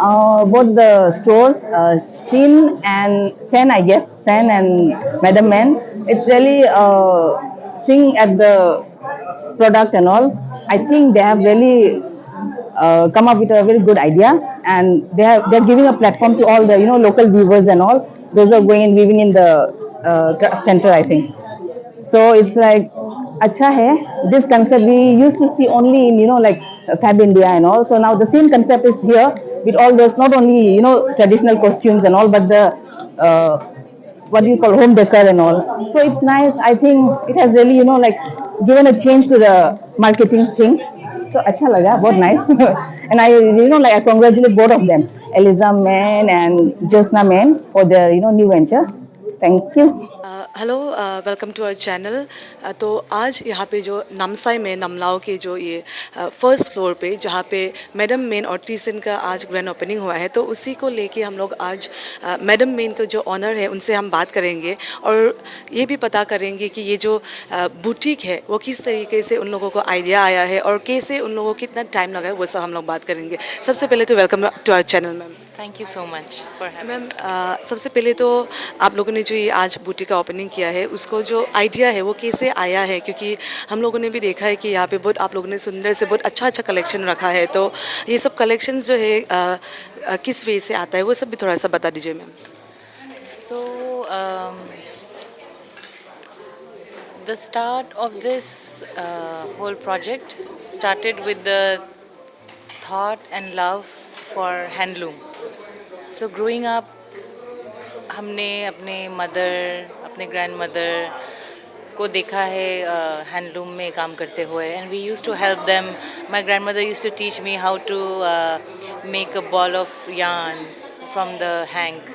both the stores, Sin and Sen, I guess, Sen and Madam Men. It's really seeing at the product and all. I think they have really come up with a very good idea, and they're giving a platform to all the local weavers and all those are going and weaving in the craft center. I think so. It's like acha hai. This concept we used to see only in like Fab India and all. So now the same concept is here with all those not only traditional costumes and all, but the uh, what do you call home decor and all. So it's nice. I think it has really like given a change to the marketing thing. So अच्छा लगा, बहुत nice. And I like I congratulate both of them, Eliza Man and Josna Man, for their new venture. Thank you. Hello, welcome to our channel. तो आज यहाँ पे जो नामसाई में नमलाओ के जो ये फर्स्ट फ्लोर पे जहाँ पे मैडम मेन और टीसन का आज ग्रैंड ओपनिंग हुआ है, तो उसी को लेके हम लोग आज मैडम मेन का जो ऑनर है उनसे हम बात करेंगे और ये भी पता करेंगे कि ये जो बुटीक है वो किस तरीके से उन लोगों को आइडिया आया है और कैसे उन लोगों को कितना टाइम लगा है, वो सब हम लोग बात करेंगे। सबसे पहले तो welcome to our channel ma'am. Thank you so much for having ma'am, me. सबसे पहले तो आप लोगों ने जो ये आज बुटीक का ओपनिंग किया है उसको जो आइडिया है वो कैसे आया है, क्योंकि हम लोगों ने भी देखा है कि यहाँ पे बहुत आप लोगों ने सुंदर से बहुत अच्छा अच्छा कलेक्शन रखा है, तो ये सब कलेक्शंस जो है किस वे से आता है वो सब भी थोड़ा सा बता दीजिए ma'am. So, the start of this whole project started with the thought and love for handloom. So, growing up, हमने अपने मदर, अपने ग्रैंड मदर को देखा है हैंडलूम में काम करते हुए, and we use to help them. My grandmother use to teach me how to make a ball of yarns from the hank.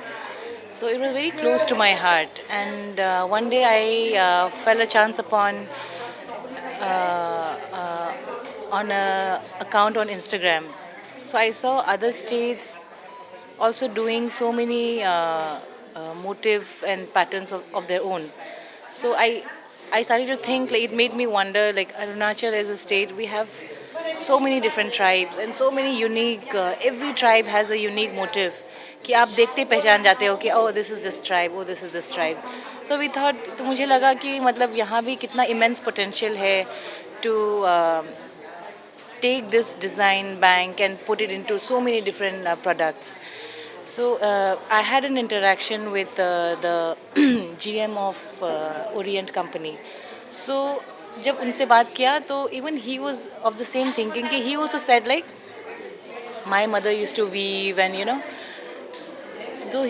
So it was very close to my heart. And one day I fell a chance upon on a account on Instagram. So I saw other states also doing so many motive and patterns of their own. So I started to think, like, it made me wonder, like, Arunachal as a state, we have so many different tribes and so many unique, every tribe has a unique motive कि आप देखते पहचान जाते हो कि oh this is this tribe, oh this is this tribe. So we thought, तो मुझे लगा कि मतलब यहाँ भी कितना इमेंस पोटेंशियल है to take this design bank and put it into so many different products. So I had an interaction with the GM of Orient Company. So जब उनसे बात किया तो even he was of the same thinking कि he also said, like, my mother used to weave and तो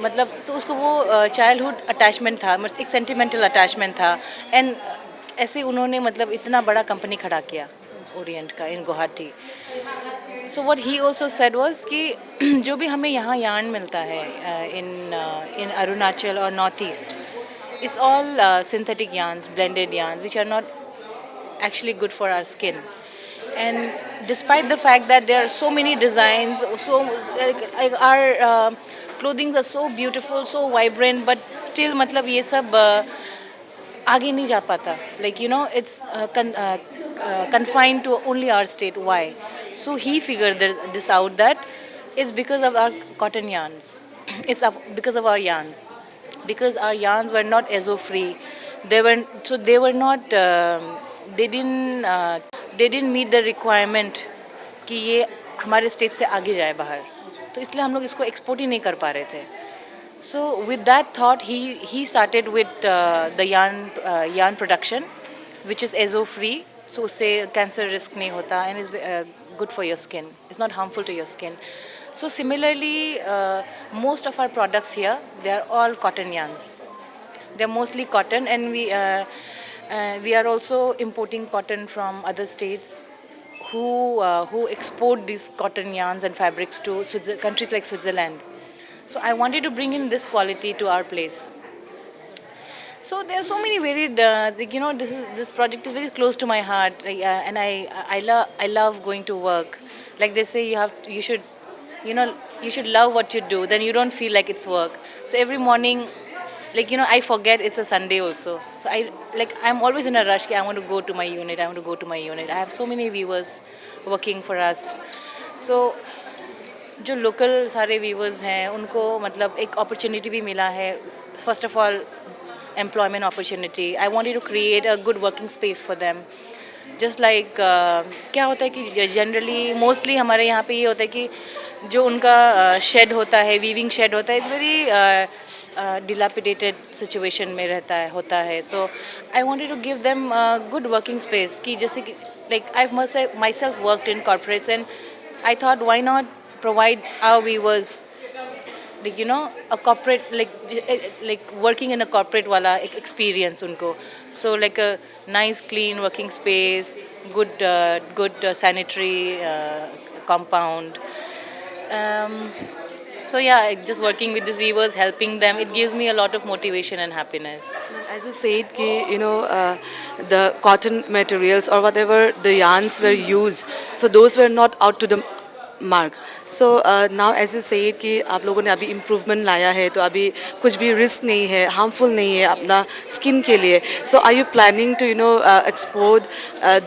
मतलब तो उसको वो चाइल्डहुड अटैचमेंट था, मतलब एक सेंटिमेंटल अटैचमेंट था. एंड ऐसे उन्होंने मतलब इतना बड़ा कंपनी खड़ा किया ओरिएंट का in Guwahati. So what he also said was कि जो भी हमें यहाँ यार्न मिलता है इन अरुणाचल और north east, it's all synthetic yarns, blended yarns, which are not actually good for our skin. And despite the fact that there are so many designs, so like our clothing are so beautiful, so vibrant, but still मतलब ये सब आगे नहीं जा पाता. Like, it's confined to only our state. Why? So he figured this out, that it's because of our cotton yarns. It's because of our yarns. Because our yarns were not ESO free. They were not. They didn't meet the requirement कि ये हमारे state से आगे जाए बाहर. तो इसलिए हम लोग इसको एक्सपोर्ट ही नहीं कर पा रहे थे. So with that thought, he started with the yarn production, which is ESO free. So उससे cancer risk नहीं होता and is good for your skin. It's not harmful to your skin. So similarly, most of our products here, they are all cotton yarns. They're mostly cotton, and we are also importing cotton from other states who export these cotton yarns and fabrics to countries like Switzerland. So I wanted to bring in this quality to our place. So there are so many varied, this project is very close to my heart, and I love going to work. Like they say, you should love what you do. Then you don't feel like it's work. So every morning, I forget it's a Sunday also. So I'm always in a rush. I want to go to my unit. I want to go to my unit. I have so many viewers working for us. So जो local सारे viewers हैं उनको मतलब एक opportunity भी मिला है. First of all employment opportunity. I wanted to create a good working space for them. Just like क्या होता है कि जनरली मोस्टली हमारे यहाँ पे ये होता है कि जो उनका शेड होता है, वीविंग शेड होता है, इज़ वेरी डिलापिडेटेड सिचुएशन में रहता है होता है. So I wanted to give them good working space कि जैसे कि like I myself worked in corporates and I thought why not provide our viewers like a corporate like working in a corporate wala experience unko. So like a nice clean working space, good sanitary compound. So yeah, just working with these viewers, helping them, it gives me a lot of motivation and happiness. As you said, कि the cotton materials or whatever the yarns were used, so those were not out to the mark. So now as you said कि आप लोगों ने अभी improvement लाया है, तो अभी कुछ भी risk नहीं है, harmful नहीं है अपना skin के लिए. So are you planning to export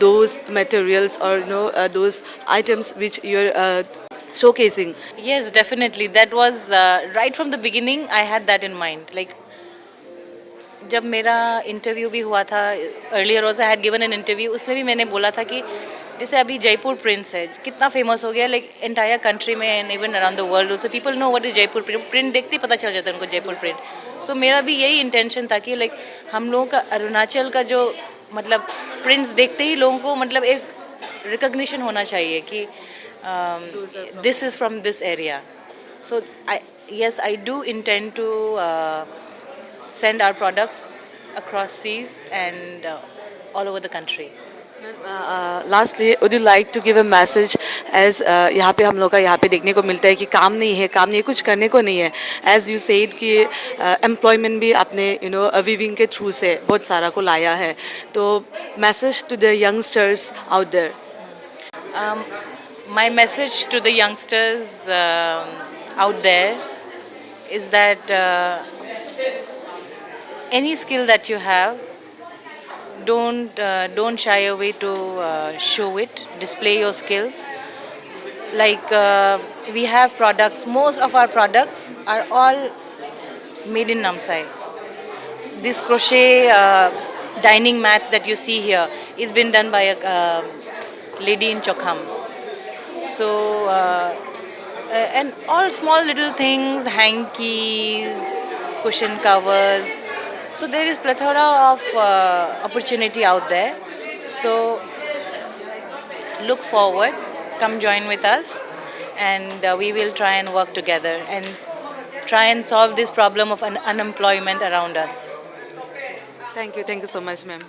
those materials or those items which you're showcasing? Yes, definitely. That was right from the beginning. I had that in mind. Like जब मेरा interview भी हुआ था earlier also I had given an interview, उसमें भी मैंने बोला था कि जैसे अभी जयपुर प्रिंट्स है कितना फेमस हो गया लाइक एंटायर कंट्री में and even around the world also people know what is Jaipur print. Print देखते ही पता चल जाता है उनको जयपुर प्रिंट. सो मेरा भी यही इंटेंशन था कि लाइक हम लोगों का अरुणाचल का जो मतलब प्रिंट्स देखते ही लोगों को मतलब एक रिकग्निशन होना चाहिए कि this is from this area. So yes, I do intend to send our products across seas and all over the country. Lastly, would you like to give a message as यहाँ पे हम लोग का यहाँ पे देखने को मिलता है कि काम नहीं है कुछ करने को नहीं है. As you said कि employment भी आपने weaving के through से बहुत सारा को लाया है. तो message to the youngsters out there. My message to the youngsters out there is that any skill that you have, don't shy away to show it, display your skills. Like we have products. Most of our products are all made in Namsai. This crochet dining mats that you see here is been done by a lady in Chokham. So and all small little things, hankies, cushion covers. So there is plethora of opportunity out there. So look forward, come join with us, and we will try and work together and try and solve this problem of unemployment around us. Thank you so much, ma'am.